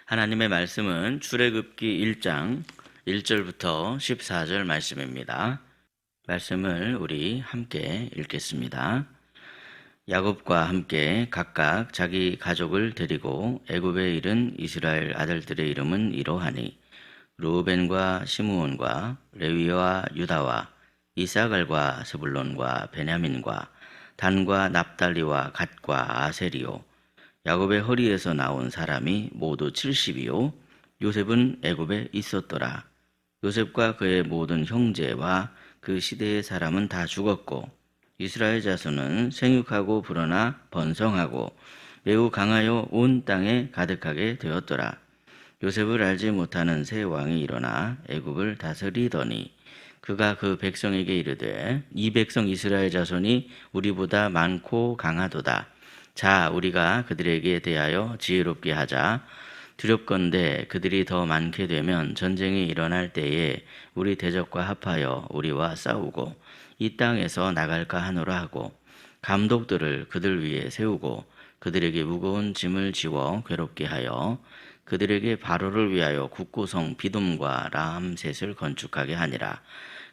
하나님의 말씀은 출애굽기 1장 1절부터 14절 말씀입니다. 말씀을 우리 함께 읽겠습니다. 야곱과 함께 각각 자기 가족을 데리고 애굽에 이른 이스라엘 아들들의 이름은 이러하니 르우벤과 시므온과 레위와 유다와 이사갈과 스불론과 베냐민과 단과 납달리와 갓과 아세리요. 야곱의 허리에서 나온 사람이 모두 70이요. 요셉은 애굽에 있었더라. 요셉과 그의 모든 형제와 그 시대의 사람은 다 죽었고 이스라엘 자손은 생육하고 불어나 번성하고 매우 강하여 온 땅에 가득하게 되었더라. 요셉을 알지 못하는 새 왕이 일어나 애굽을 다스리더니 그가 그 백성에게 이르되 이 백성 이스라엘 자손이 우리보다 많고 강하도다. 자, 우리가 그들에게 대하여 지혜롭게 하자. 두렵건대 그들이 더 많게 되면 전쟁이 일어날 때에 우리 대적과 합하여 우리와 싸우고 이 땅에서 나갈까 하노라 하고 감독들을 그들 위에 세우고 그들에게 무거운 짐을 지워 괴롭게 하여 그들에게 바로를 위하여 국고성 비돔과 라암셋을 건축하게 하니라.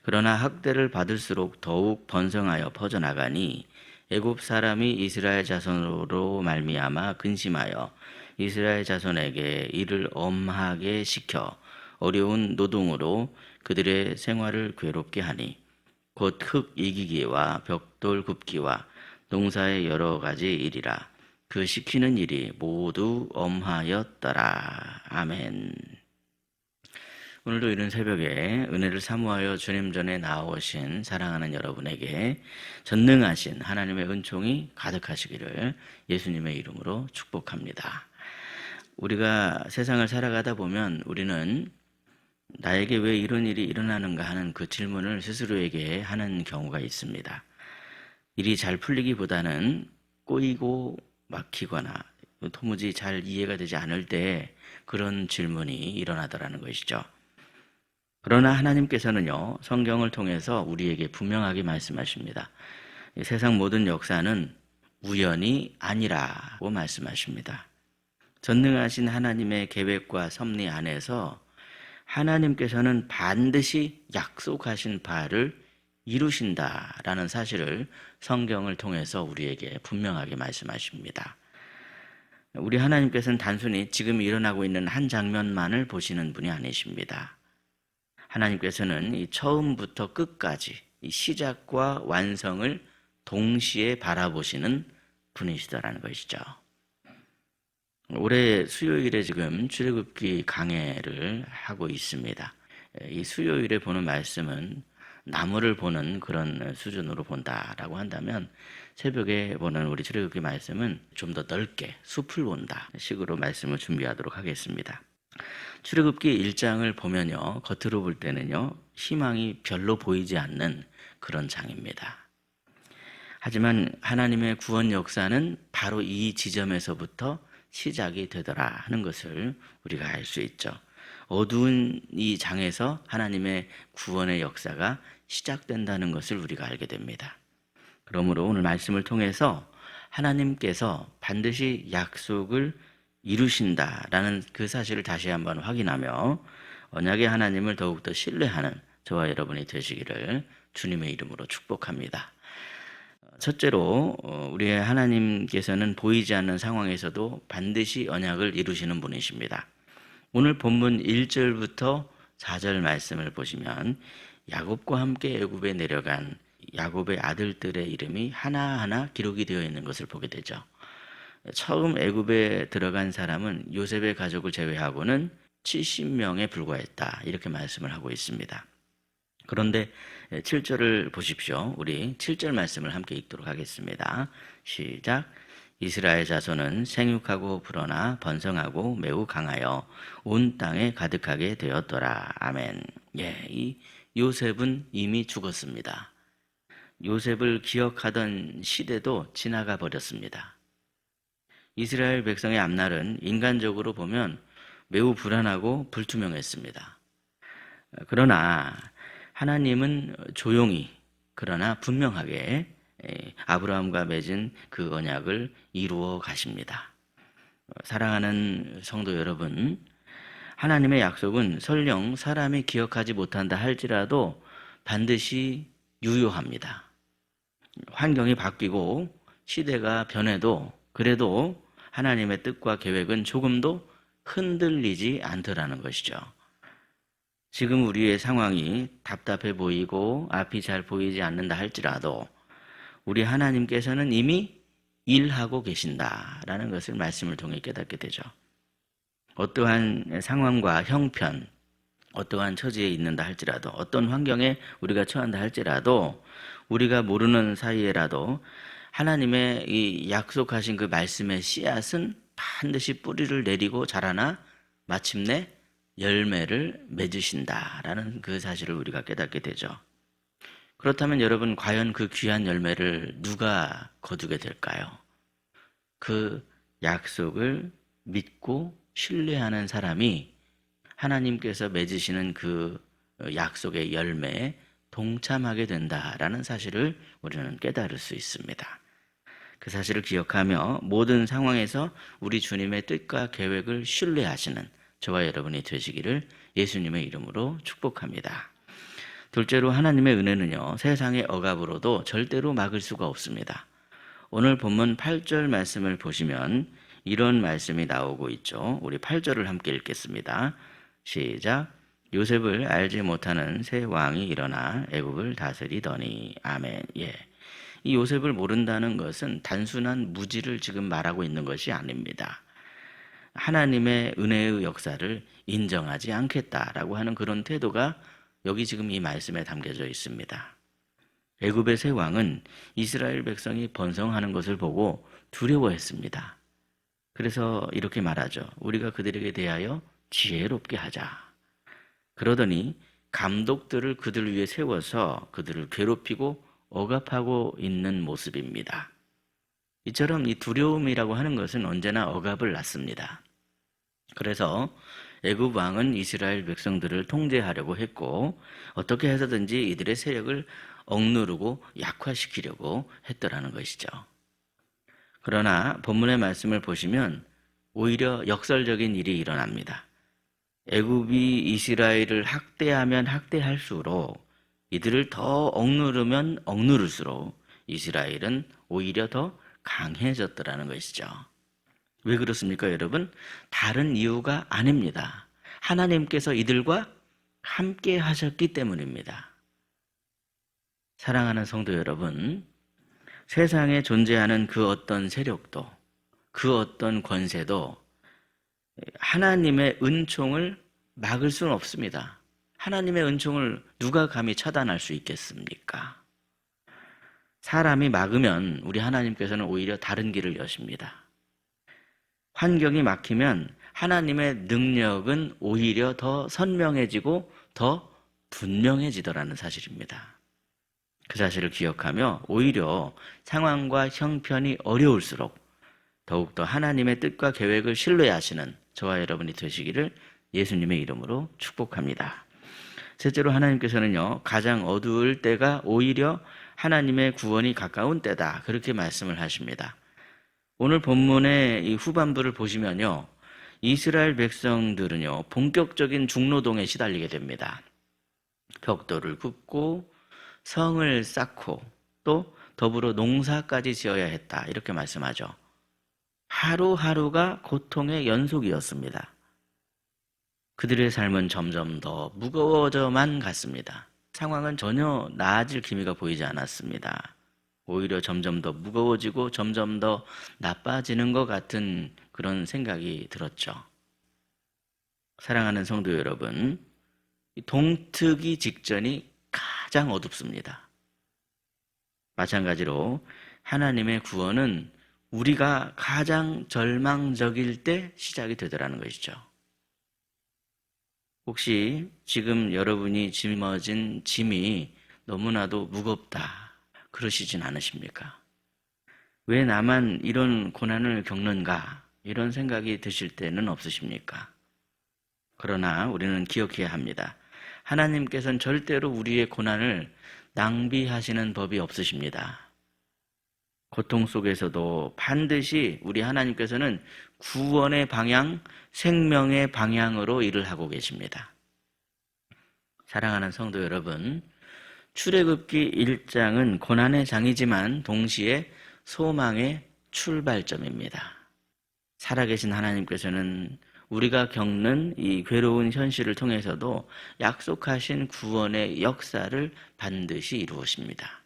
그러나 학대를 받을수록 더욱 번성하여 퍼져나가니 애굽 사람이 이스라엘 자손으로 말미암아 근심하여 이스라엘 자손에게 이를 엄하게 시켜 어려운 노동으로 그들의 생활을 괴롭게 하니 곧 흙 이기기와 벽돌 굽기와 농사의 여러 가지 일이라. 그 시키는 일이 모두 엄하였더라. 아멘. 오늘도 이른 새벽에 은혜를 사모하여 주님 전에 나오신 사랑하는 여러분에게 전능하신 하나님의 은총이 가득하시기를 예수님의 이름으로 축복합니다. 우리가 세상을 살아가다 보면 우리는 나에게 왜 이런 일이 일어나는가 하는 그 질문을 스스로에게 하는 경우가 있습니다. 일이 잘 풀리기보다는 꼬이고 막히거나 도무지 잘 이해가 되지 않을 때 그런 질문이 일어나더라는 것이죠. 그러나 하나님께서는요, 성경을 통해서 우리에게 분명하게 말씀하십니다. 세상 모든 역사는 우연이 아니라고 말씀하십니다. 전능하신 하나님의 계획과 섭리 안에서 하나님께서는 반드시 약속하신 바를 이루신다라는 사실을 성경을 통해서 우리에게 분명하게 말씀하십니다. 우리 하나님께서는 단순히 지금 일어나고 있는 한 장면만을 보시는 분이 아니십니다. 하나님께서는 이 처음부터 끝까지 이 시작과 완성을 동시에 바라보시는 분이시다라는 것이죠. 올해 수요일에 지금 출애굽기 강해를 하고 있습니다. 이 수요일에 보는 말씀은 나무를 보는 그런 수준으로 본다라고 한다면 새벽에 보는 우리 출애굽기 말씀은 좀 더 넓게 숲을 본다 식으로 말씀을 준비하도록 하겠습니다. 출애굽기 1장을 보면요, 겉으로 볼 때는요, 희망이 별로 보이지 않는 그런 장입니다. 하지만 하나님의 구원 역사는 바로 이 지점에서부터 시작이 되더라 하는 것을 우리가 알 수 있죠. 어두운 이 장에서 하나님의 구원의 역사가 시작된다는 것을 우리가 알게 됩니다. 그러므로 오늘 말씀을 통해서 하나님께서 반드시 약속을 이루신다라는 그 사실을 다시 한번 확인하며 언약의 하나님을 더욱더 신뢰하는 저와 여러분이 되시기를 주님의 이름으로 축복합니다. 첫째로 우리의 하나님께서는 보이지 않는 상황에서도 반드시 언약을 이루시는 분이십니다. 오늘 본문 1절부터 4절 말씀을 보시면 야곱과 함께 애굽에 내려간 야곱의 아들들의 이름이 하나하나 기록이 되어 있는 것을 보게 되죠. 처음 애굽에 들어간 사람은 요셉의 가족을 제외하고는 70명에 불과했다 이렇게 말씀을 하고 있습니다. 그런데 7절을 보십시오. 우리 7절 말씀을 함께 읽도록 하겠습니다. 시작. 이스라엘 자손은 생육하고 불어나 번성하고 매우 강하여 온 땅에 가득하게 되었더라. 아멘. 이 요셉은 이미 죽었습니다. 요셉을 기억하던 시대도 지나가 버렸습니다. 이스라엘 백성의 앞날은 인간적으로 보면 매우 불안하고 불투명했습니다. 그러나 하나님은 조용히 그러나 분명하게 아브라함과 맺은 그 언약을 이루어 가십니다. 사랑하는 성도 여러분, 하나님의 약속은 설령 사람이 기억하지 못한다 할지라도 반드시 유효합니다. 환경이 바뀌고 시대가 변해도 그래도 하나님의 뜻과 계획은 조금도 흔들리지 않더라는 것이죠. 지금 우리의 상황이 답답해 보이고 앞이 잘 보이지 않는다 할지라도 우리 하나님께서는 이미 일하고 계신다라는 것을 말씀을 통해 깨닫게 되죠. 어떠한 상황과 형편, 어떠한 처지에 있는다 할지라도 어떤 환경에 우리가 처한다 할지라도 우리가 모르는 사이에라도 하나님의 이 약속하신 그 말씀의 씨앗은 반드시 뿌리를 내리고 자라나 마침내 열매를 맺으신다라는 그 사실을 우리가 깨닫게 되죠. 그렇다면 여러분, 과연 그 귀한 열매를 누가 거두게 될까요? 그 약속을 믿고 신뢰하는 사람이 하나님께서 맺으시는 그 약속의 열매에 동참하게 된다라는 사실을 우리는 깨달을 수 있습니다. 그 사실을 기억하며 모든 상황에서 우리 주님의 뜻과 계획을 신뢰하시는 저와 여러분이 되시기를 예수님의 이름으로 축복합니다. 둘째로 하나님의 은혜는요, 세상의 억압으로도 절대로 막을 수가 없습니다. 오늘 본문 8절 말씀을 보시면 이런 말씀이 나오고 있죠. 우리 8절을 함께 읽겠습니다. 시작. 요셉을 알지 못하는 새 왕이 일어나 애국을 다스리더니. 아멘. 예. 이 요셉을 모른다는 것은 단순한 무지를 지금 말하고 있는 것이 아닙니다. 하나님의 은혜의 역사를 인정하지 않겠다라고 하는 그런 태도가 여기 지금 이 말씀에 담겨져 있습니다. 애굽의 새 왕은 이스라엘 백성이 번성하는 것을 보고 두려워했습니다. 그래서 이렇게 말하죠. 우리가 그들에게 대하여 지혜롭게 하자. 그러더니 감독들을 그들 위에 세워서 그들을 괴롭히고 억압하고 있는 모습입니다. 이처럼 이 두려움이라고 하는 것은 언제나 억압을 낳습니다. 그래서 애굽 왕은 이스라엘 백성들을 통제하려고 했고 어떻게 해서든지 이들의 세력을 억누르고 약화시키려고 했더라는 것이죠. 그러나 본문의 말씀을 보시면 오히려 역설적인 일이 일어납니다. 애굽이 이스라엘을 학대하면 학대할수록 이들을 더 억누르면 억누를수록 이스라엘은 오히려 더 강해졌더라는 것이죠. 왜 그렇습니까, 여러분? 다른 이유가 아닙니다. 하나님께서 이들과 함께 하셨기 때문입니다. 사랑하는 성도 여러분, 세상에 존재하는 그 어떤 세력도, 그 어떤 권세도 하나님의 은총을 막을 수는 없습니다. 하나님의 은총을 누가 감히 차단할 수 있겠습니까? 사람이 막으면 우리 하나님께서는 오히려 다른 길을 여십니다. 환경이 막히면 하나님의 능력은 오히려 더 선명해지고 더 분명해지더라는 사실입니다. 그 사실을 기억하며 오히려 상황과 형편이 어려울수록 더욱더 하나님의 뜻과 계획을 신뢰하시는 저와 여러분이 되시기를 예수님의 이름으로 축복합니다. 셋째로 하나님께서는요, 가장 어두울 때가 오히려 하나님의 구원이 가까운 때다, 그렇게 말씀을 하십니다. 오늘 본문의 이 후반부를 보시면요, 이스라엘 백성들은요, 본격적인 중노동에 시달리게 됩니다. 벽돌을 굽고 성을 쌓고 또 더불어 농사까지 지어야 했다, 이렇게 말씀하죠. 하루하루가 고통의 연속이었습니다. 그들의 삶은 점점 더 무거워져만 갔습니다. 상황은 전혀 나아질 기미가 보이지 않았습니다. 오히려 점점 더 무거워지고 점점 더 나빠지는 것 같은 그런 생각이 들었죠. 사랑하는 성도 여러분, 동트기 직전이 가장 어둡습니다. 마찬가지로 하나님의 구원은 우리가 가장 절망적일 때 시작이 되더라는 것이죠. 혹시 지금 여러분이 짊어진 짐이 너무나도 무겁다, 그러시진 않으십니까? 왜 나만 이런 고난을 겪는가, 이런 생각이 드실 때는 없으십니까? 그러나 우리는 기억해야 합니다. 하나님께서는 절대로 우리의 고난을 낭비하시는 법이 없으십니다. 고통 속에서도 반드시 우리 하나님께서는 구원의 방향, 생명의 방향으로 일을 하고 계십니다. 사랑하는 성도 여러분, 출애굽기 1장은 고난의 장이지만 동시에 소망의 출발점입니다. 살아계신 하나님께서는 우리가 겪는 이 괴로운 현실을 통해서도 약속하신 구원의 역사를 반드시 이루십니다.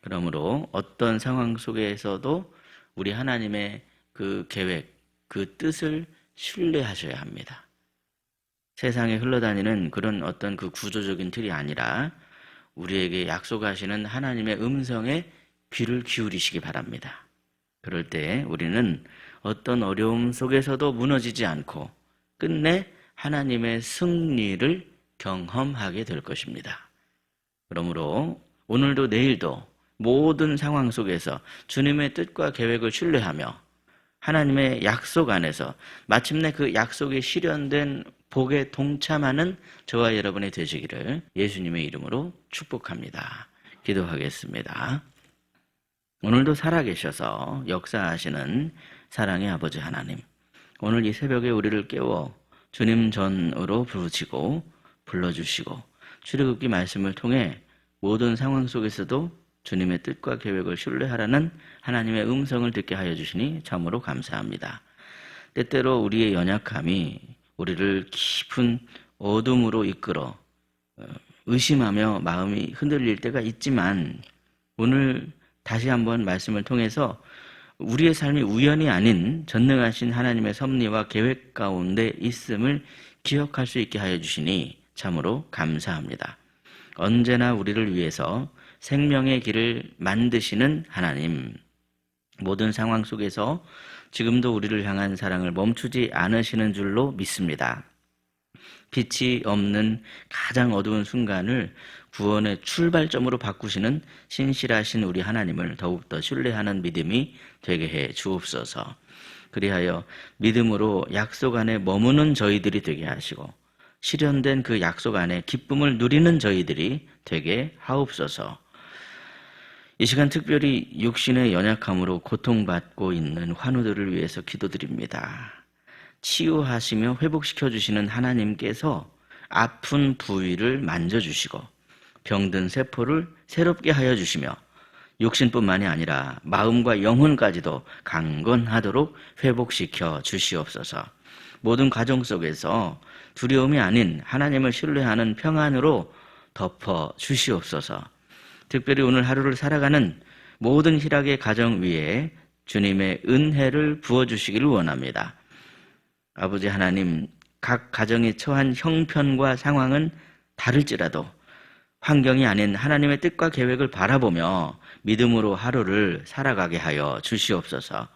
그러므로 어떤 상황 속에서도 우리 하나님의 그 계획, 그 뜻을 신뢰하셔야 합니다. 세상에 흘러다니는 그런 어떤 그 구조적인 틀이 아니라 우리에게 약속하시는 하나님의 음성에 귀를 기울이시기 바랍니다. 그럴 때 우리는 어떤 어려움 속에서도 무너지지 않고 끝내 하나님의 승리를 경험하게 될 것입니다. 그러므로 오늘도 내일도 모든 상황 속에서 주님의 뜻과 계획을 신뢰하며 하나님의 약속 안에서 마침내 그 약속이 실현된 복에 동참하는 저와 여러분이 되시기를 예수님의 이름으로 축복합니다. 기도하겠습니다. 오늘도 살아계셔서 역사하시는 사랑의 아버지 하나님, 오늘 이 새벽에 우리를 깨워 주님 전으로 부르시고 불러주시고 출애굽기 말씀을 통해 모든 상황 속에서도 주님의 뜻과 계획을 신뢰하라는 하나님의 음성을 듣게 하여 주시니 참으로 감사합니다. 때때로 우리의 연약함이 우리를 깊은 어둠으로 이끌어 의심하며 마음이 흔들릴 때가 있지만 오늘 다시 한번 말씀을 통해서 우리의 삶이 우연이 아닌 전능하신 하나님의 섭리와 계획 가운데 있음을 기억할 수 있게 하여 주시니 참으로 감사합니다. 언제나 우리를 위해서 생명의 길을 만드시는 하나님, 모든 상황 속에서 지금도 우리를 향한 사랑을 멈추지 않으시는 줄로 믿습니다. 빛이 없는 가장 어두운 순간을 구원의 출발점으로 바꾸시는 신실하신 우리 하나님을 더욱더 신뢰하는 믿음이 되게 해 주옵소서. 그리하여 믿음으로 약속 안에 머무는 저희들이 되게 하시고 실현된 그 약속 안에 기쁨을 누리는 저희들이 되게 하옵소서. 이 시간 특별히 육신의 연약함으로 고통받고 있는 환우들을 위해서 기도드립니다. 치유하시며 회복시켜 주시는 하나님께서 아픈 부위를 만져주시고 병든 세포를 새롭게 하여 주시며 육신뿐만이 아니라 마음과 영혼까지도 강건하도록 회복시켜 주시옵소서. 모든 가정 속에서 두려움이 아닌 하나님을 신뢰하는 평안으로 덮어 주시옵소서. 특별히 오늘 하루를 살아가는 모든 희락의 가정 위에 주님의 은혜를 부어주시기를 원합니다. 아버지 하나님, 각 가정이 처한 형편과 상황은 다를지라도 환경이 아닌 하나님의 뜻과 계획을 바라보며 믿음으로 하루를 살아가게 하여 주시옵소서.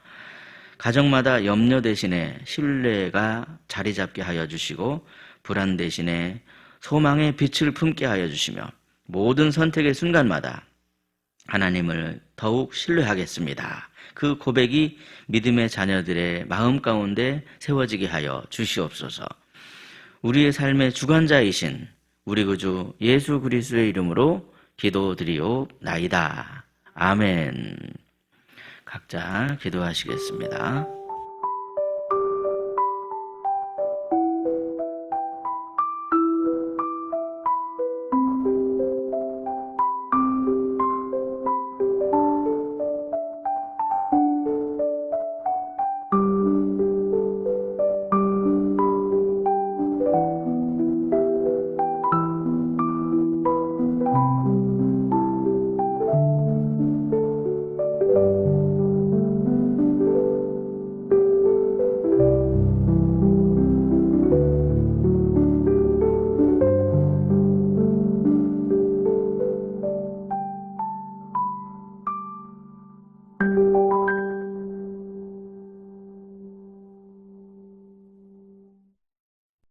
가정마다 염려 대신에 신뢰가 자리 잡게 하여 주시고 불안 대신에 소망의 빛을 품게 하여 주시며 모든 선택의 순간마다 하나님을 더욱 신뢰하겠습니다. 그 고백이 믿음의 자녀들의 마음 가운데 세워지게 하여 주시옵소서. 우리의 삶의 주관자이신 우리 구주 예수 그리스도의 이름으로 기도드리옵나이다. 아멘. 각자 기도하시겠습니다.